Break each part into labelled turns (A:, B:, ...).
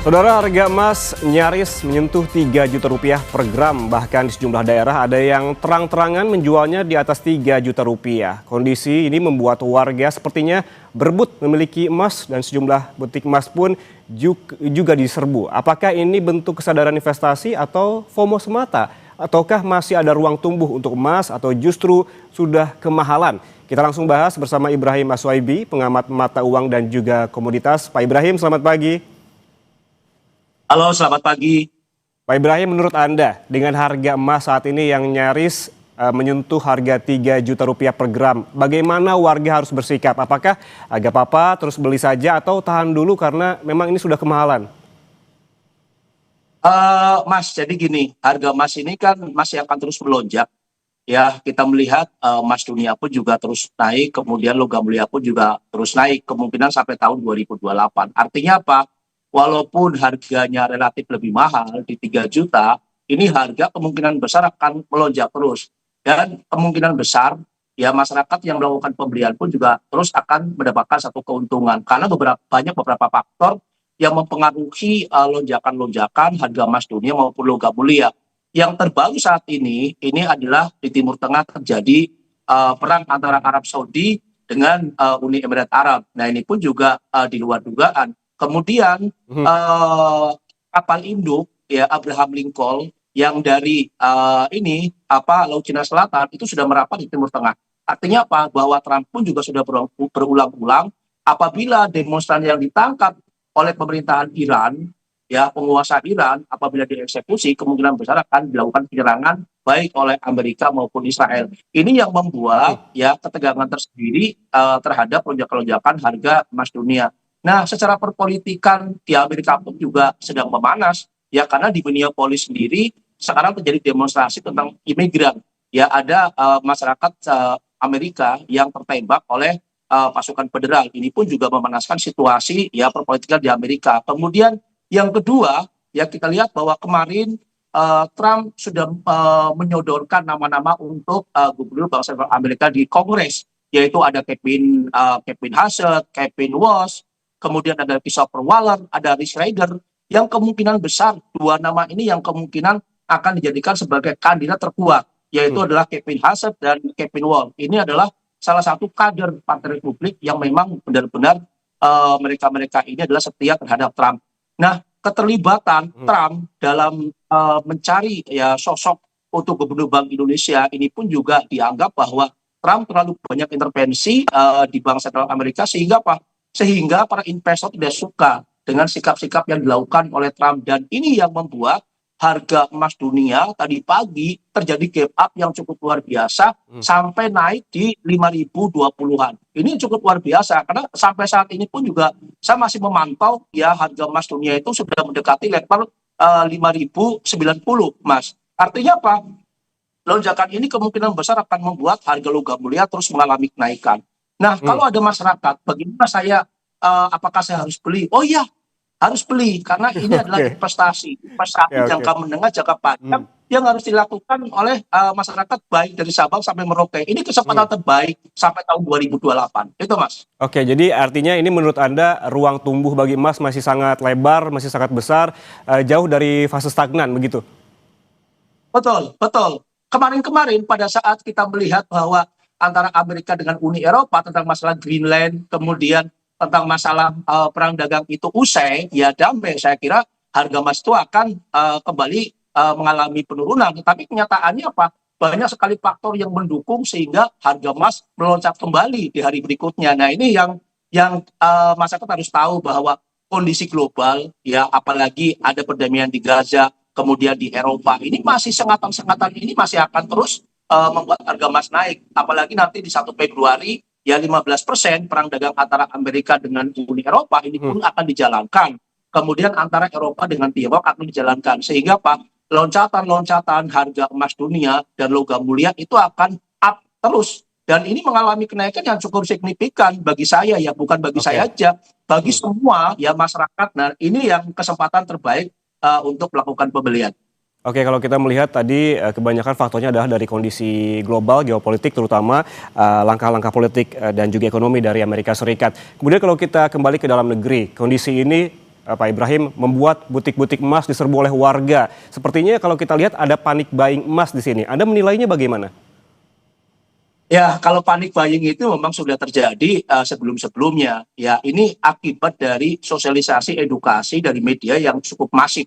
A: Saudara, harga emas nyaris menyentuh 3 juta rupiah per gram. Bahkan di sejumlah daerah ada yang terang-terangan menjualnya di atas 3 juta rupiah. Kondisi ini membuat warga sepertinya berebut memiliki emas dan sejumlah butik emas pun juga diserbu. Apakah ini bentuk kesadaran investasi atau FOMO semata? Ataukah masih ada ruang tumbuh untuk emas atau justru sudah kemahalan? Kita langsung bahas bersama Ibrahim Aswaibi, pengamat mata uang dan juga komoditas. Pak Ibrahim, selamat pagi.
B: Halo, selamat pagi.
A: Pak Ibrahim, menurut Anda dengan harga emas saat ini yang nyaris menyentuh harga 3 juta rupiah per gram, bagaimana warga harus bersikap? Apakah agak apa-apa terus beli saja atau tahan dulu karena memang ini sudah kemahalan?
B: Mas, jadi gini, harga emas ini kan masih akan terus melonjak. Ya, kita melihat emas dunia pun juga terus naik, kemudian logam mulia pun juga terus naik, kemungkinan sampai tahun 2028. Artinya apa? Walaupun harganya relatif lebih mahal di 3 juta, ini harga kemungkinan besar akan melonjak terus. Dan kemungkinan besar ya masyarakat yang melakukan pembelian pun juga terus akan mendapatkan satu keuntungan. Karena banyak beberapa faktor yang mempengaruhi lonjakan-lonjakan harga emas dunia maupun logam mulia. Yang terbaru saat ini adalah di Timur Tengah terjadi perang antara Arab Saudi dengan Uni Emirat Arab. Nah, ini pun juga di luar dugaan. Kemudian kapal induk ya Abraham Lincoln yang dari Laut Cina Selatan itu sudah merapat di Timur Tengah. Artinya apa? Bahwa Trump pun juga sudah berulang-ulang apabila demonstran yang ditangkap oleh pemerintahan Iran, ya penguasa Iran, apabila dieksekusi kemungkinan besar akan dilakukan penyerangan baik oleh Amerika maupun Israel. Ini yang membuat ya ketegangan tersendiri terhadap lonjakan-lonjakan harga emas dunia. Nah, secara perpolitikan di Amerika pun juga sedang memanas, ya karena di Minneapolis sendiri sekarang terjadi demonstrasi tentang imigran. Ya ada masyarakat Amerika yang tertembak oleh pasukan federal. Ini pun juga memanaskan situasi ya perpolitikan di Amerika. Kemudian yang kedua, ya kita lihat bahwa kemarin Trump sudah menyodorkan nama-nama untuk gubernur Bank Sentral Amerika di Kongres, yaitu ada Kevin Hassett, Kevin Walsh, kemudian ada Christopher Waller, ada Rich Rider, yang kemungkinan besar dua nama ini yang kemungkinan akan dijadikan sebagai kandidat terkuat, yaitu adalah Kevin Hassett dan Kevin Walsh. Ini adalah salah satu kader Partai Republik yang memang benar-benar mereka-mereka ini adalah setia terhadap Trump. Nah, keterlibatan Trump dalam mencari ya sosok untuk gubernur Bank Indonesia ini pun juga dianggap bahwa Trump terlalu banyak intervensi di Bank Sentral Amerika sehingga para investor tidak suka dengan sikap-sikap yang dilakukan oleh Trump, dan ini yang membuat harga emas dunia tadi pagi terjadi gap up yang cukup luar biasa sampai naik di 5.020-an. Ini cukup luar biasa karena sampai saat ini pun juga saya masih memantau ya harga emas dunia itu sudah mendekati level 5.090, Mas. Artinya apa? Lonjakan ini kemungkinan besar akan membuat harga logam mulia terus mengalami kenaikan. Nah, kalau ada masyarakat, bagaimana apakah saya harus beli? Oh iya, harus beli karena ini adalah investasi jangka menengah, jangka panjang yang harus dilakukan oleh masyarakat baik dari Sabang sampai Merauke. Ini kesempatan terbaik sampai tahun 2028. Itu, Mas.
A: Oke, jadi artinya ini menurut Anda ruang tumbuh bagi emas masih sangat lebar, masih sangat besar, jauh dari fase stagnan begitu?
B: Betul, betul. Kemarin-kemarin pada saat kita melihat bahwa antara Amerika dengan Uni Eropa tentang masalah Greenland, kemudian tentang masalah perang dagang itu usai, ya damai, saya kira harga emas itu akan kembali mengalami penurunan. Tapi kenyataannya apa? Banyak sekali faktor yang mendukung sehingga harga emas melonjak kembali di hari berikutnya. Nah, ini yang masyarakat harus tahu bahwa kondisi global, ya apalagi ada perdamaian di Gaza, kemudian di Eropa, ini masih sengatan-sengatan ini masih akan terus membuat harga emas naik. Apalagi nanti di 1 Februari ya 15% perang dagang antara Amerika dengan Uni Eropa ini pun akan dijalankan. Kemudian antara Eropa dengan Tiongkok akan dijalankan. Sehingga loncatan-loncatan harga emas dunia dan logam mulia itu akan up terus. Dan ini mengalami kenaikan yang cukup signifikan bagi saya ya, bukan bagi saya aja, bagi semua ya masyarakat. Nah, ini yang kesempatan terbaik untuk melakukan pembelian.
A: Oke, kalau kita melihat tadi kebanyakan faktornya adalah dari kondisi global, geopolitik terutama langkah-langkah politik dan juga ekonomi dari Amerika Serikat. Kemudian kalau kita kembali ke dalam negeri, kondisi ini Pak Ibrahim, membuat butik-butik emas diserbu oleh warga. Sepertinya kalau kita lihat ada panic buying emas di sini. Anda menilainya bagaimana?
B: Ya, kalau panik buying itu memang sudah terjadi sebelum-sebelumnya. Ya, ini akibat dari sosialisasi edukasi dari media yang cukup masif.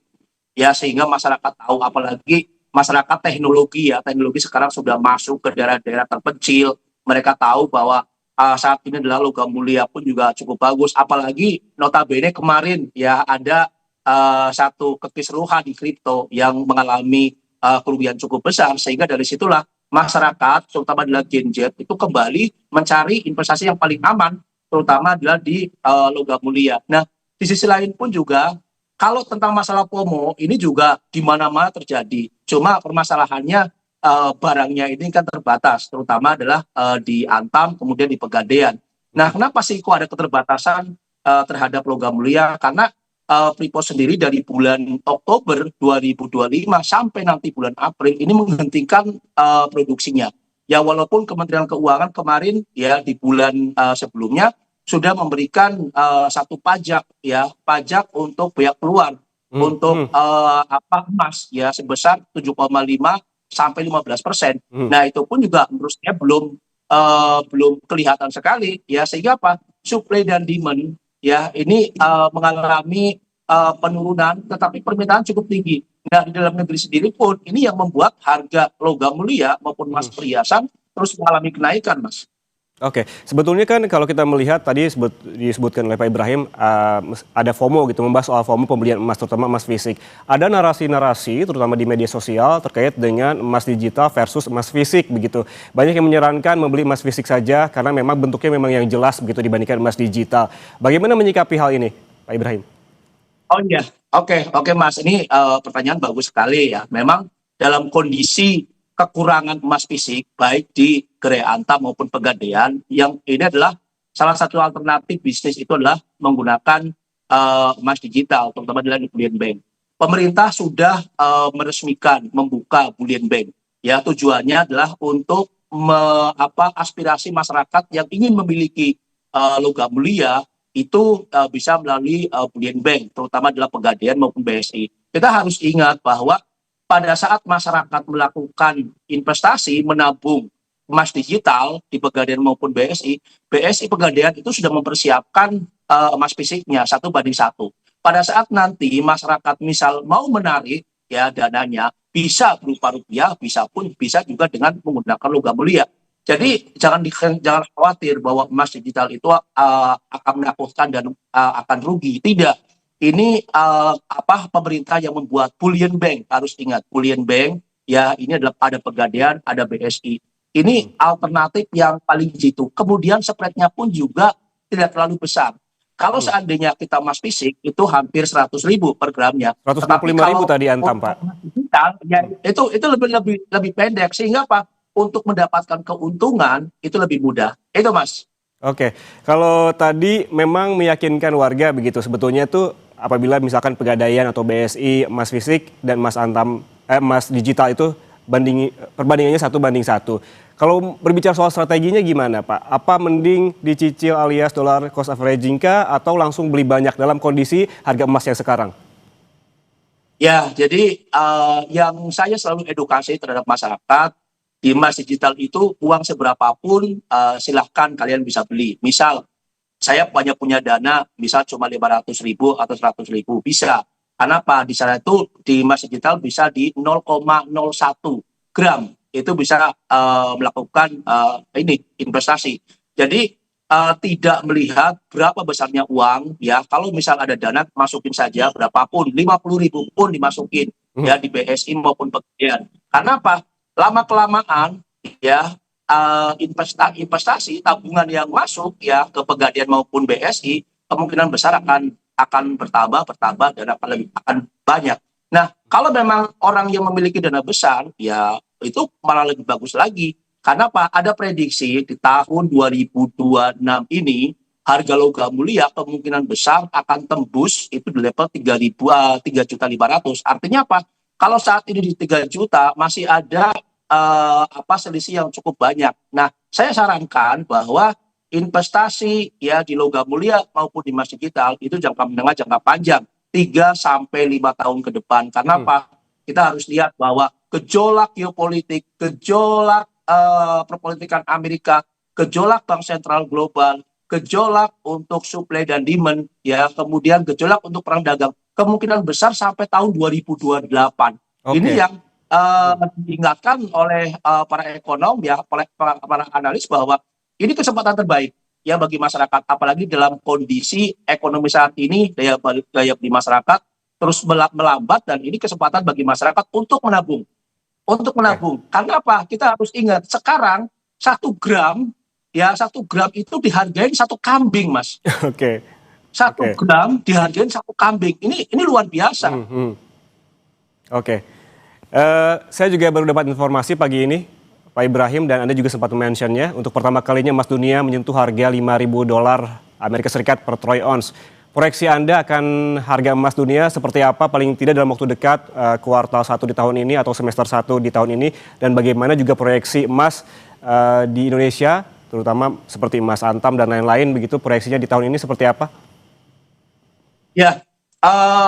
B: Ya, sehingga masyarakat tahu, apalagi masyarakat teknologi ya, teknologi sekarang sudah masuk ke daerah-daerah terpencil. Mereka tahu bahwa saat ini adalah logam mulia pun juga cukup bagus. Apalagi notabene kemarin ya ada satu kekisruhan di kripto yang mengalami kerugian cukup besar, sehingga dari situlah masyarakat, terutama adalah Gen Z, itu kembali mencari investasi yang paling aman, terutama adalah di logam mulia. Nah, di sisi lain pun juga, kalau tentang masalah FOMO, ini juga di mana-mana terjadi. Cuma permasalahannya barangnya ini kan terbatas, terutama adalah di Antam, kemudian di Pegadaian. Nah, kenapa sih kok ada keterbatasan terhadap logam mulia? Karena Freeport sendiri dari bulan Oktober 2025 sampai nanti bulan April ini menghentikan produksinya. Ya, walaupun Kementerian Keuangan kemarin ya di bulan sebelumnya sudah memberikan satu pajak ya, pajak untuk pihak luar untuk emas ya sebesar 7,5 sampai 15%. Nah, itu pun juga menurut saya belum kelihatan sekali ya, sehingga apa? Supply dan demand ya ini mengalami penurunan, tetapi permintaan cukup tinggi. Nah, di dalam negeri sendiri pun ini yang membuat harga logam mulia maupun emas perhiasan terus mengalami kenaikan, Mas.
A: Oke, sebetulnya kan kalau kita melihat tadi disebutkan oleh Pak Ibrahim, ada FOMO gitu, membahas soal FOMO pembelian emas, terutama emas fisik. Ada narasi-narasi, terutama di media sosial, terkait dengan emas digital versus emas fisik begitu. Banyak yang menyarankan membeli emas fisik saja, karena memang bentuknya memang yang jelas begitu dibandingkan emas digital. Bagaimana menyikapi hal ini, Pak Ibrahim?
B: Oh iya, oke Mas, ini pertanyaan bagus sekali ya. Memang dalam kondisi kekurangan emas fisik, baik di Gerai Antam maupun Pegadaian, yang ini adalah salah satu alternatif bisnis itu adalah menggunakan emas digital, terutama dalam bullion bank. Pemerintah sudah meresmikan membuka bullion bank. Ya, tujuannya adalah untuk aspirasi masyarakat yang ingin memiliki logam mulia itu bisa melalui bullion bank, terutama adalah Pegadaian maupun BSI. Kita harus ingat bahwa pada saat masyarakat melakukan investasi menabung emas digital di Pegadaian maupun BSI, BSI Pegadaian itu sudah mempersiapkan emas fisiknya 1:1. Pada saat nanti masyarakat misal mau menarik ya dananya, bisa berupa rupiah, bisa juga dengan menggunakan logam mulia. Jadi jangan khawatir bahwa emas digital itu akan menakutkan dan akan rugi. Tidak. Ini pemerintah yang membuat bullion bank, harus ingat bullion bank ya, ini adalah ada Pegadaian, ada BSI. Ini alternatif yang paling jitu. Kemudian spreadnya pun juga tidak terlalu besar. Kalau seandainya kita emas fisik itu hampir 100.000 per gramnya.
A: 125.000 tadi Antam, Pak.
B: Digital, ya, itu lebih pendek, sehingga apa? Untuk mendapatkan keuntungan itu lebih mudah. Itu Mas.
A: Oke, kalau tadi memang meyakinkan warga begitu, sebetulnya tuh apabila misalkan Pegadaian atau BSI emas fisik dan emas Antam emas digital itu perbandingannya 1:1. Kalau berbicara soal strateginya gimana, Pak? Apa mending dicicil alias dollar cost averaging kah atau langsung beli banyak dalam kondisi harga emas yang sekarang?
B: Ya, jadi yang saya selalu edukasi terhadap masyarakat, di emas digital itu uang seberapapun silahkan kalian bisa beli. Misal saya banyak punya dana, misal cuma 500.000 atau 100.000, bisa. Karena apa? Di sana itu di emas digital bisa di 0,01 gram itu bisa melakukan ini investasi. Jadi tidak melihat berapa besarnya uang ya. Kalau misal ada dana masukin saja berapapun, 50.000 pun dimasukin ya di BSI maupun Pegadaian. Karena apa? Lama kelamaan ya investasi tabungan yang masuk ya ke Pegadaian maupun BSI kemungkinan besar akan bertambah dan akan banyak. Nah, kalau memang orang yang memiliki dana besar ya itu malah lebih bagus lagi. Karena apa? Ada prediksi di tahun 2026 ini harga logam mulia kemungkinan besar akan tembus itu di level 3.500.000. Artinya apa? Kalau saat ini di 3 juta masih ada selisih yang cukup banyak. Nah, saya sarankan bahwa investasi ya di logam mulia maupun di emas digital itu jangka menengah, jangka panjang 3 sampai 5 tahun ke depan. Karena apa? Kita harus lihat bahwa gejolak geopolitik, gejolak perpolitikan Amerika, gejolak bank sentral global, gejolak untuk supply dan demand, ya, kemudian gejolak untuk perang dagang, kemungkinan besar sampai tahun 2028. Ini
A: Oke.
B: yang diingatkan oleh para ekonom, ya, oleh para analis bahwa ini kesempatan terbaik ya bagi masyarakat, apalagi dalam kondisi ekonomi saat ini, daya beli masyarakat terus melambat, dan ini kesempatan bagi masyarakat untuk menabung. Untuk
A: Oke.
B: menabung. Karena apa? Kita harus ingat sekarang 1 gram, ya, 1 gram itu dihargain 1 kambing, Mas.
A: Oke.
B: Satu
A: Oke.
B: gram dihargain 1 kambing. Ini luar biasa.
A: Oke. Saya juga baru dapat informasi pagi ini, Pak Ibrahim, dan Anda juga sempat mention-nya, untuk pertama kalinya emas dunia menyentuh harga $5.000 Amerika Serikat per troy ounce. Proyeksi Anda akan harga emas dunia seperti apa paling tidak dalam waktu dekat, kuartal 1 di tahun ini atau semester 1 di tahun ini, dan bagaimana juga proyeksi emas di Indonesia, terutama seperti emas antam dan lain-lain, begitu proyeksinya di tahun ini seperti apa?
B: Ya,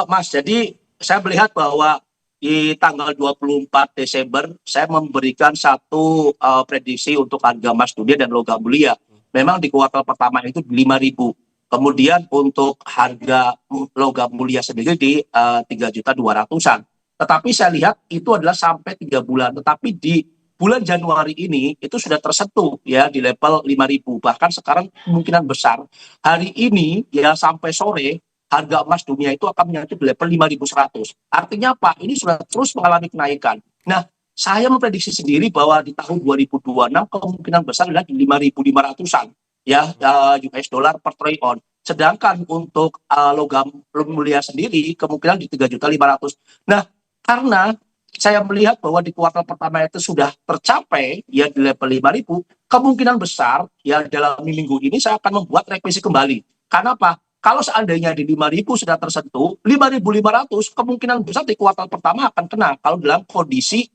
B: Mas, jadi saya melihat bahwa di tanggal 24 Desember saya memberikan satu prediksi untuk harga emas dunia dan logam mulia. Memang di kuartal pertama itu 5.000. Kemudian untuk harga logam mulia sendiri di 3.200.000-an. Tetapi saya lihat itu adalah sampai 3 bulan. Tetapi di bulan Januari ini itu sudah tersentuh ya di level 5.000. Bahkan sekarang kemungkinan besar hari ini ya sampai sore harga emas dunia itu akan menyentuh di level 5.100. Artinya apa? Ini sudah terus mengalami kenaikan. Nah, saya memprediksi sendiri bahwa di tahun 2026 kemungkinan besar adalah di 5.500-an ya, US dollar per troy ounce. Sedangkan untuk logam mulia sendiri kemungkinan di 3.500.000. Nah, karena saya melihat bahwa di kuartal pertama itu sudah tercapai ya di level 5.000, kemungkinan besar ya dalam minggu ini saya akan membuat revisi kembali. Karena apa? Kalau seandainya di 5.000 sudah tersentuh, 5.500 kemungkinan besar di kuartal pertama akan kena kalau dalam kondisi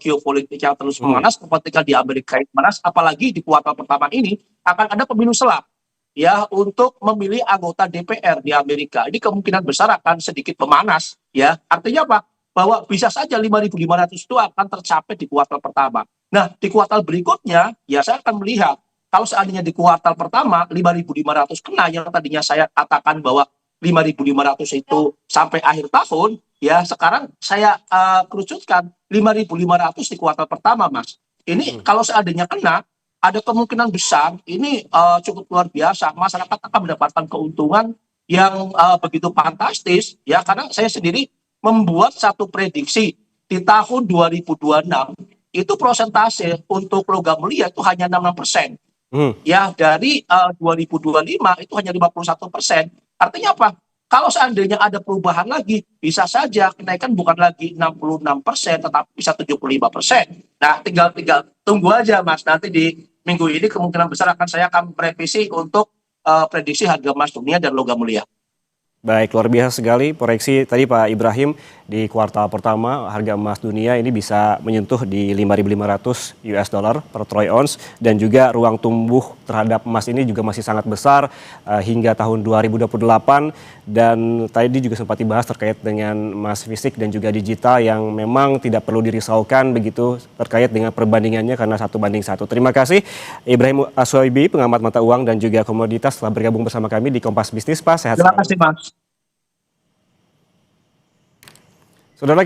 B: geopolitik yang terus memanas, ketika di Amerika itu panas, apalagi di kuartal pertama ini akan ada pemilu selak ya untuk memilih anggota DPR di Amerika. Ini kemungkinan besar akan sedikit memanas ya. Artinya apa? Bahwa bisa saja 5.500 itu akan tercapai di kuartal pertama. Nah, di kuartal berikutnya ya saya akan melihat kalau seandainya di kuartal pertama 5.500 kena, yang tadinya saya katakan bahwa 5.500 itu sampai akhir tahun, ya sekarang saya kerucutkan 5.500 di kuartal pertama, Mas. Ini kalau seandainya kena, ada kemungkinan besar ini cukup luar biasa. Masyarakat akan mendapatkan keuntungan yang begitu fantastis, ya, karena saya sendiri membuat satu prediksi di tahun 2026 itu prosentase untuk logam mulia itu hanya 66%. Ya, dari 2025 itu hanya 51%. Artinya apa? Kalau seandainya ada perubahan lagi, bisa saja kenaikan bukan lagi 66%, tetapi bisa 75%. Nah, tinggal tunggu aja, Mas. Nanti di minggu ini kemungkinan besar saya akan merevisi untuk prediksi harga emas dunia dan logam mulia.
A: Baik, luar biasa sekali proyeksi tadi Pak Ibrahim di kuartal pertama harga emas dunia ini bisa menyentuh di 5.500 US dollar per troy ounce, dan juga ruang tumbuh terhadap emas ini juga masih sangat besar hingga tahun 2028, dan tadi juga sempat dibahas terkait dengan emas fisik dan juga digital yang memang tidak perlu dirisaukan begitu terkait dengan perbandingannya karena 1:1. Terima kasih Ibrahim Aswabi, pengamat mata uang dan juga komoditas, telah bergabung bersama kami di Kompas Bisnis. Pak, sehat
B: Terima
A: selalu.
B: kasih, Mas.
A: Saudara, kita